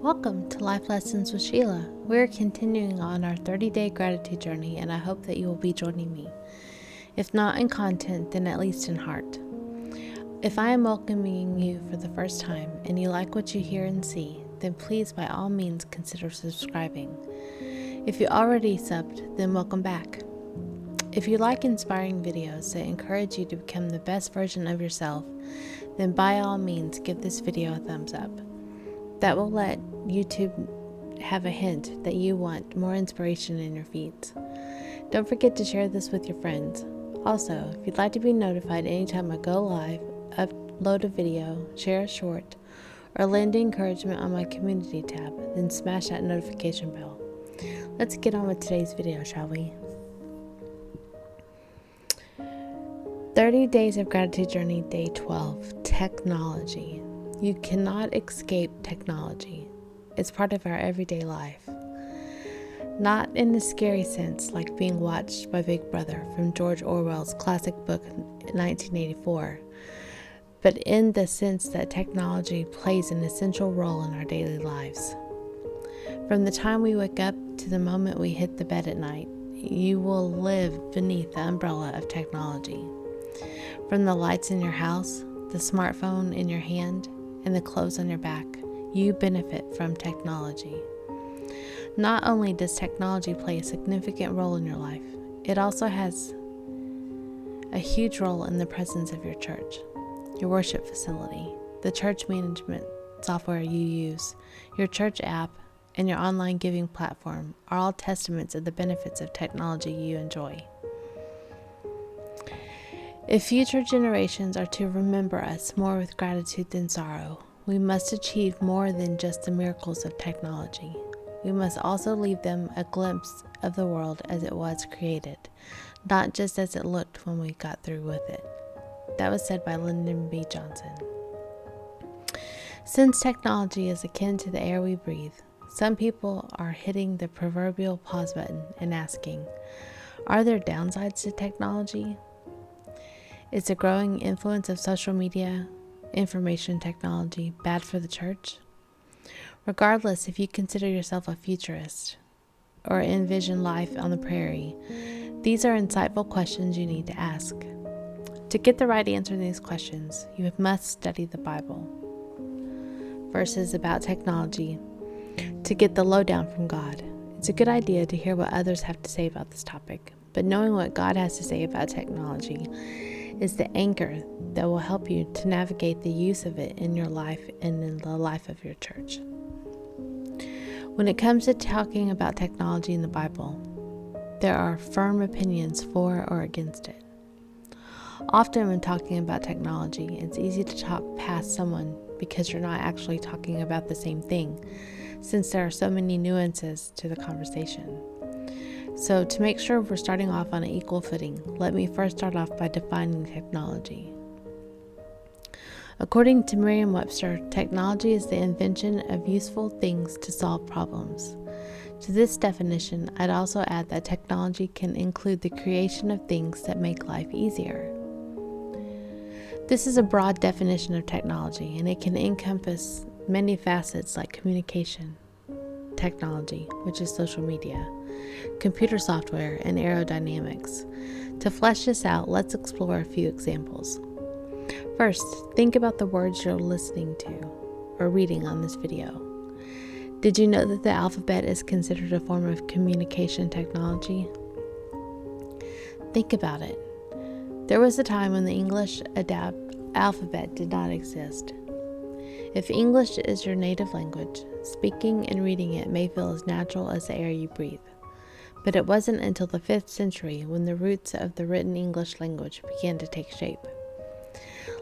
Welcome to Life Lessons with Sheila. We're continuing on our 30-day gratitude journey, and I hope that you will be joining me. If not in content, then at least in heart. If I am welcoming you for the first time and you like what you hear and see, then please by all means consider subscribing. If you already subbed, then welcome back. If you like inspiring videos that encourage you to become the best version of yourself, then by all means give this video a thumbs up. That will let YouTube have a hint that you want more inspiration in your feeds. Don't forget to share this with your friends. Also, if you'd like to be notified anytime I go live, upload a video, share a short, or lend encouragement on my community tab, then smash that notification bell. Let's get on with today's video, shall we? 30 Days of Gratitude Journey, Day 12, Technology. You cannot escape technology. It's part of our everyday life. Not in the scary sense like being watched by Big Brother from George Orwell's classic book 1984, but in the sense that technology plays an essential role in our daily lives. From the time we wake up to the moment we hit the bed at night, you will live beneath the umbrella of technology. From the lights in your house, the smartphone in your hand, and the clothes on your back, you benefit from technology. Not only does technology play a significant role in your life, it also has a huge role in the presence of your church, your worship facility, the church management software you use, your church app, and your online giving platform are all testaments of the benefits of technology you enjoy. If future generations are to remember us more with gratitude than sorrow, we must achieve more than just the miracles of technology. We must also leave them a glimpse of the world as it was created, not just as it looked when we got through with it. That was said by Lyndon B. Johnson. Since technology is akin to the air we breathe, some people are hitting the proverbial pause button and asking, are there downsides to technology? Is the growing influence of social media, information technology bad for the church? Regardless if you consider yourself a futurist or envision life on the prairie, these are insightful questions you need to ask. To get the right answer to these questions, you must study the Bible. Verses about technology to get the lowdown from God. It's a good idea to hear what others have to say about this topic, but knowing what God has to say about technology is the anchor that will help you to navigate the use of it in your life and in the life of your church. When it comes to talking about technology in the Bible, there are firm opinions for or against it. Often when talking about technology, it's easy to talk past someone because you're not actually talking about the same thing, since there are so many nuances to the conversation. So to make sure we're starting off on an equal footing, let me first start off by defining technology. According to Merriam-Webster, technology is the invention of useful things to solve problems. To this definition, I'd also add that technology can include the creation of things that make life easier. This is a broad definition of technology, and it can encompass many facets like communication, technology, which is social media, computer software, and aerodynamics. To flesh this out, let's explore a few examples. First, think about the words you're listening to or reading on this video. Did you know that the alphabet is considered a form of communication technology? Think about it. There was a time when the English alphabet did not exist. If English is your native language, speaking and reading it may feel as natural as the air you breathe. But it wasn't until the 5th century when the roots of the written English language began to take shape.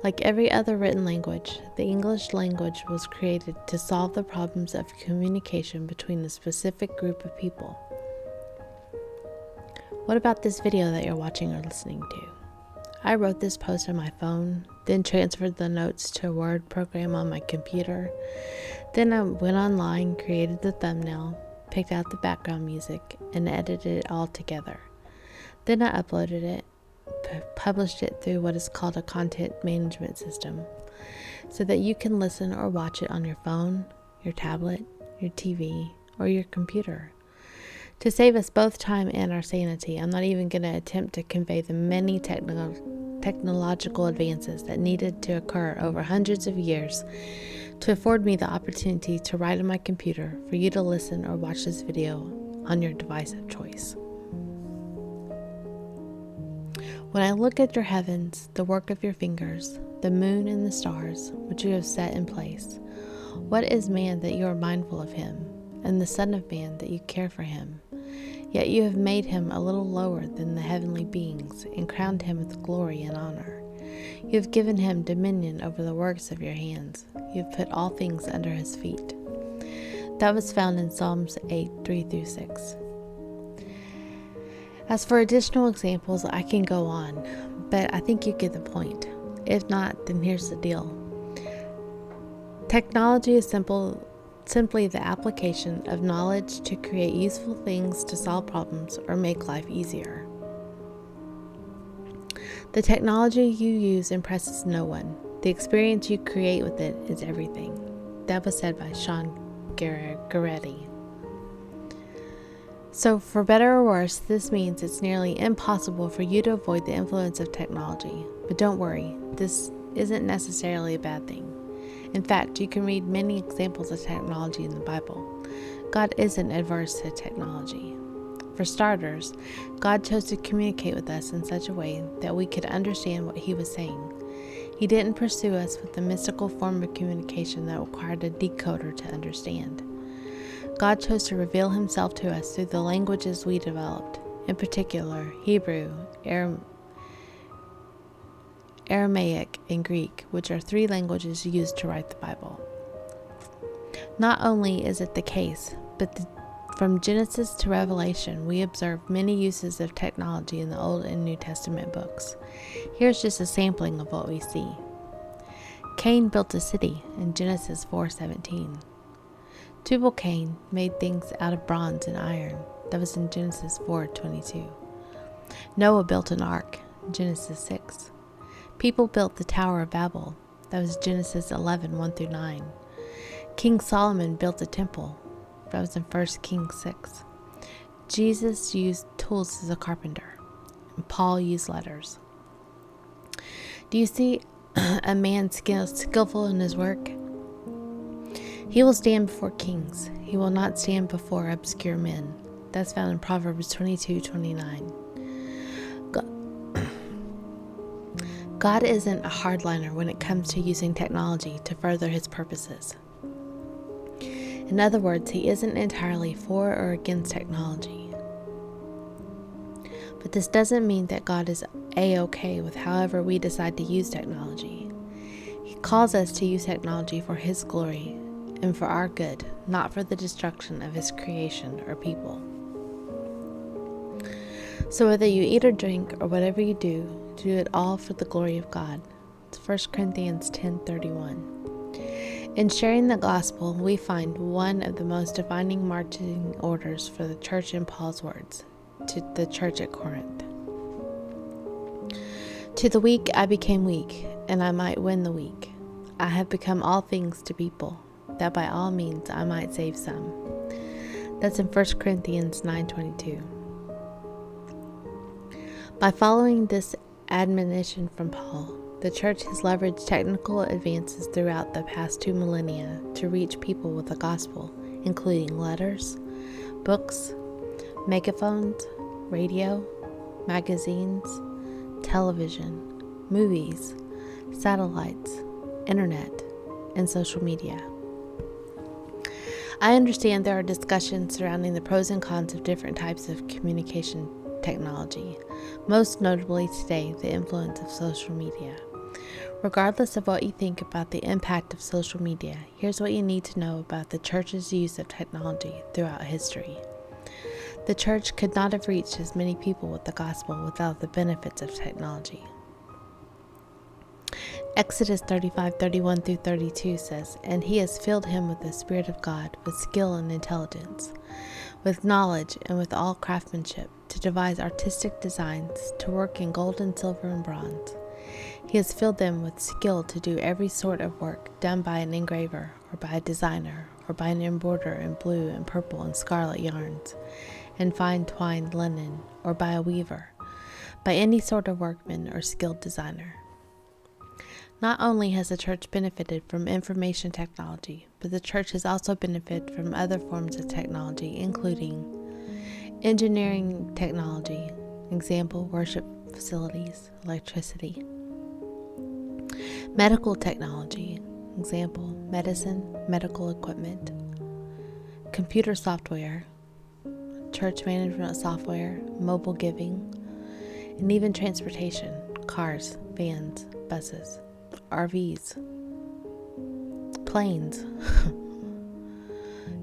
Like every other written language, the English language was created to solve the problems of communication between a specific group of people. What about this video that you're watching or listening to? I wrote this post on my phone, then transferred the notes to a Word program on my computer. Then I went online, created the thumbnail, picked out the background music, and edited it all together. Then I uploaded it, published it through what is called a content management system, so that you can listen or watch it on your phone, your tablet, your TV, or your computer. To save us both time and our sanity, I'm not even going to attempt to convey the many technological advances that needed to occur over hundreds of years to afford me the opportunity to write on my computer for you to listen or watch this video on your device of choice. When I look at your heavens, the work of your fingers, the moon and the stars, which you have set in place, what is man that you are mindful of him, and the Son of Man that you care for him? Yet you have made him a little lower than the heavenly beings, and crowned him with glory and honor. You have given him dominion over the works of your hands. You have put all things under his feet. That was found in Psalms 8, 3-6. As for additional examples, I can go on, but I think you get the point. If not, then here's the deal. Technology is simply the application of knowledge to create useful things to solve problems or make life easier. The technology you use impresses no one. The experience you create with it is everything. That was said by Sean Garetti. So, for better or worse, this means it's nearly impossible for you to avoid the influence of technology. But don't worry, this isn't necessarily a bad thing. In fact, you can read many examples of technology in the Bible. God isn't adverse to technology. For starters, God chose to communicate with us in such a way that we could understand what He was saying. He didn't pursue us with a mystical form of communication that required a decoder to understand. God chose to reveal Himself to us through the languages we developed, in particular Hebrew, Aramaic, and Greek, which are 3 languages used to write the Bible. Not only is it the case, but from Genesis to Revelation, we observe many uses of technology in the Old and New Testament books. Here's just a sampling of what we see. Cain built a city in Genesis 4:17. Tubal-Cain made things out of bronze and iron. That was in Genesis 4:22. Noah built an ark, Genesis 6. People built the Tower of Babel. That was Genesis 11:1-9. King Solomon built a temple. That was in 1 Kings 6. Jesus used tools as a carpenter, and Paul used letters. Do you see a man skillful in his work? He will stand before kings. He will not stand before obscure men. That's found in Proverbs 22:29. God isn't a hardliner when it comes to using technology to further His purposes. In other words, He isn't entirely for or against technology. But this doesn't mean that God is A-okay with however we decide to use technology. He calls us to use technology for His glory and for our good, not for the destruction of His creation or people. So whether you eat or drink or whatever you do it all for the glory of God. It's 1 Corinthians 10:31. In sharing the gospel, we find one of the most defining marching orders for the church in Paul's words to the church at Corinth. To the weak I became weak, and I might win the weak. I have become all things to people, that by all means I might save some. That's in 1 Corinthians 9:22. By following this admonition from Paul, the church has leveraged technical advances throughout the past 2 millennia to reach people with the gospel, including letters, books, megaphones, radio, magazines, television, movies, satellites, internet, and social media. I understand there are discussions surrounding the pros and cons of different types of communication technology, most notably today the influence of social media. Regardless of what you think about the impact of social media, here's what you need to know about the church's use of technology throughout history. The church could not have reached as many people with the gospel without the benefits of technology. Exodus 35:31-32 says, "And He has filled him with the Spirit of God, with skill and intelligence, with knowledge and with all craftsmanship, to devise artistic designs, to work in gold and silver and bronze. He has filled them with skill to do every sort of work done by an engraver or by a designer or by an embroiderer in blue and purple and scarlet yarns, and fine twined linen, or by a weaver, by any sort of workman or skilled designer. Not only has the church benefited from information technology, but the church has also benefited from other forms of technology, including engineering technology, example, worship facilities, electricity; medical technology, example, medicine, medical equipment; computer software, church management software, mobile giving; and even transportation, cars, vans, buses, RVs, planes.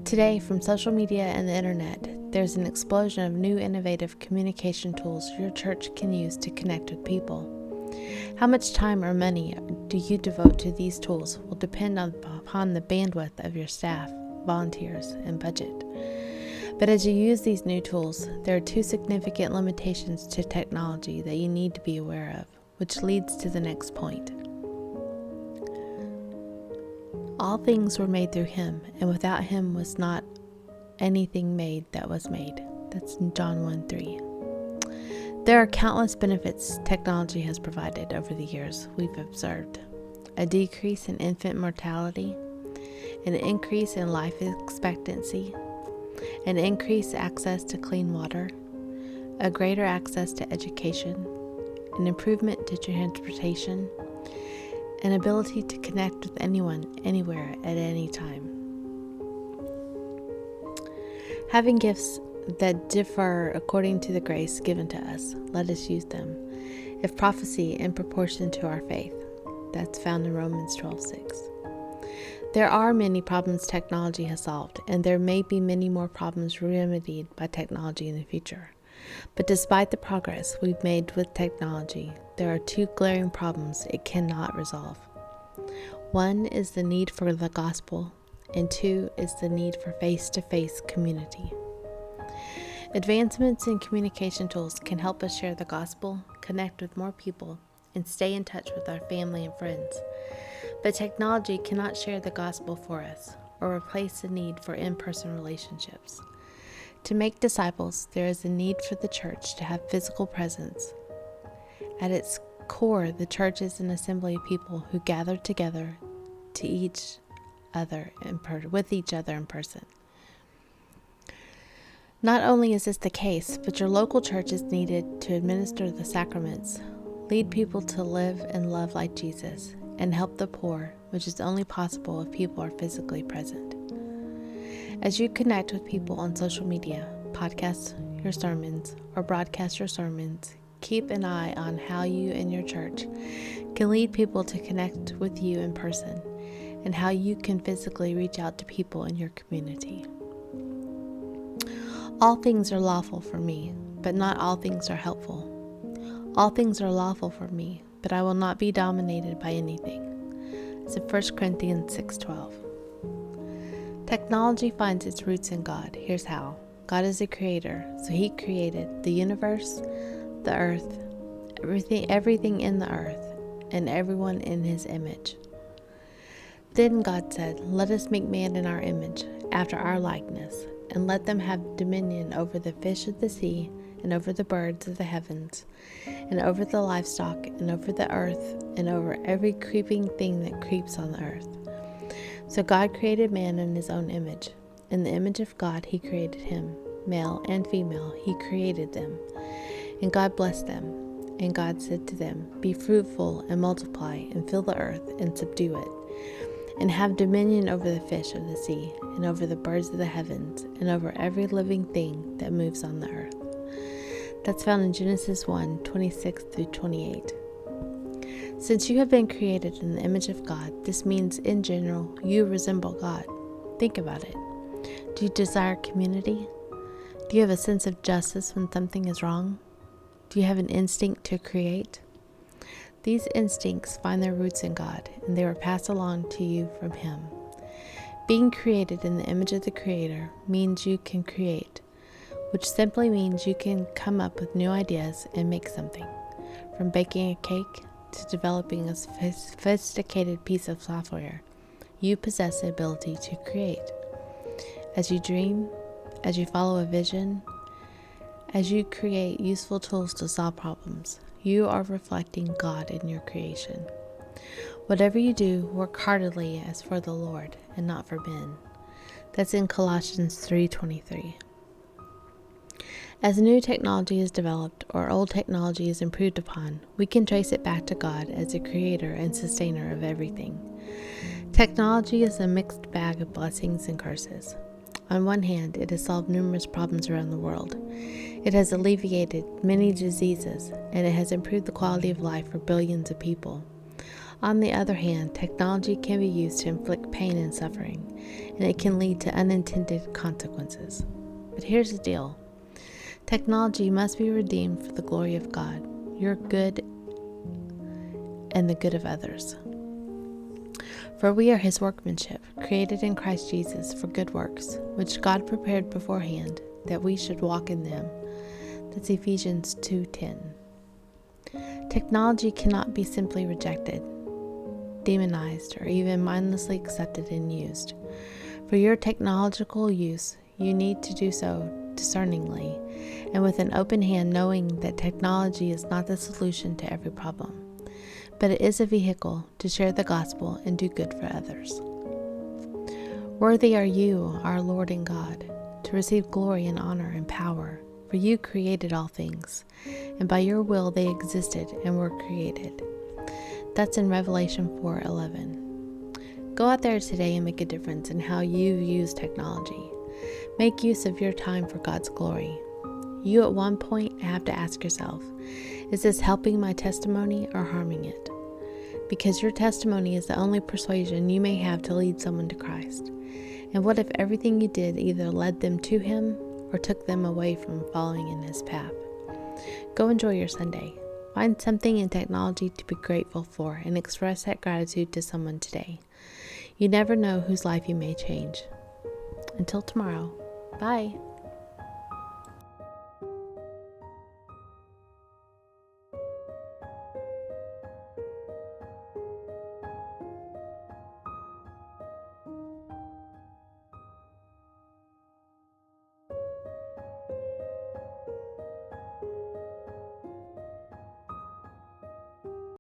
Today, from social media and the internet, there's an explosion of new innovative communication tools your church can use to connect with people. How much time or money do you devote to these tools will depend upon the bandwidth of your staff, volunteers, and budget. But as you use these new tools, there are two significant limitations to technology that you need to be aware of, which leads to the next point. All things were made through him, and without him was not anything made that was made. That's in John 1:3. There are countless benefits technology has provided over the years we've observed. A decrease in infant mortality, an increase in life expectancy, an increased access to clean water, a greater access to education, an improvement to transportation, an ability to connect with anyone, anywhere, at any time. Having gifts that differ according to the grace given to us, let us use them. If prophecy, in proportion to our faith. That's found in Romans 12:6. There are many problems technology has solved, and there may be many more problems remedied by technology in the future. But despite the progress we've made with technology, there are two glaring problems it cannot resolve. One is the need for the gospel, and two is the need for face-to-face community. Advancements in communication tools can help us share the gospel, connect with more people, and stay in touch with our family and friends. But technology cannot share the gospel for us or replace the need for in-person relationships. To make disciples, there is a need for the church to have physical presence. At its core, the church is an assembly of people who gather together with each other in person. Not only is this the case, but your local church is needed to administer the sacraments, lead people to live and love like Jesus, and help the poor, which is only possible if people are physically present. As you connect with people on social media, podcast your sermons, or broadcast your sermons, keep an eye on how you and your church can lead people to connect with you in person, and how you can physically reach out to people in your community. All things are lawful for me, but not all things are helpful. All things are lawful for me, but I will not be dominated by anything. It's in 1 Corinthians 6:12. Technology finds its roots in God. Here's how. God is a creator, so he created the universe, the earth, everything in the earth, and everyone in his image. Then God said, "Let us make man in our image, after our likeness, and let them have dominion over the fish of the sea, and over the birds of the heavens, and over the livestock, and over the earth, and over every creeping thing that creeps on the earth." So God created man in his own image. In the image of God he created him. Male and female he created them. And God blessed them. And God said to them, "Be fruitful and multiply, and fill the earth, and subdue it, and have dominion over the fish of the sea, and over the birds of the heavens, and over every living thing that moves on the earth." That's found in Genesis 1:26-28. Since you have been created in the image of God, this means, in general, you resemble God. Think about it. Do you desire community? Do you have a sense of justice when something is wrong? Do you have an instinct to create? These instincts find their roots in God, and they were passed along to you from him. Being created in the image of the Creator means you can create, which simply means you can come up with new ideas and make something. From baking a cake to developing a sophisticated piece of software, you possess the ability to create. As you dream, as you follow a vision, as you create useful tools to solve problems, you are reflecting God in your creation. Whatever you do, work heartily as for the Lord and not for men. That's in Colossians 3:23. As new technology is developed or old technology is improved upon, we can trace it back to God as the creator and sustainer of everything. Technology is a mixed bag of blessings and curses. On one hand, it has solved numerous problems around the world. It has alleviated many diseases, and it has improved the quality of life for billions of people. On the other hand, technology can be used to inflict pain and suffering, and it can lead to unintended consequences. But here's the deal. Technology must be redeemed for the glory of God, your good, and the good of others. For we are his workmanship, created in Christ Jesus for good works, which God prepared beforehand that we should walk in them. That's Ephesians 2:10. Technology cannot be simply rejected, demonized, or even mindlessly accepted and used. For your technological use, you need to do so discerningly and with an open hand, knowing that technology is not the solution to every problem, but it is a vehicle to share the gospel and do good for others. Worthy are you, our Lord and God, to receive glory and honor and power, for you created all things, and by your will they existed and were created. That's in Revelation 4:11. Go out there today and make a difference in how you use technology. Make use of your time for God's glory. You at one point have to ask yourself, is this helping my testimony or harming it? Because your testimony is the only persuasion you may have to lead someone to Christ. And what if everything you did either led them to him or took them away from following in his path? Go enjoy your Sunday. Find something in technology to be grateful for and express that gratitude to someone today. You never know whose life you may change. Until tomorrow, bye.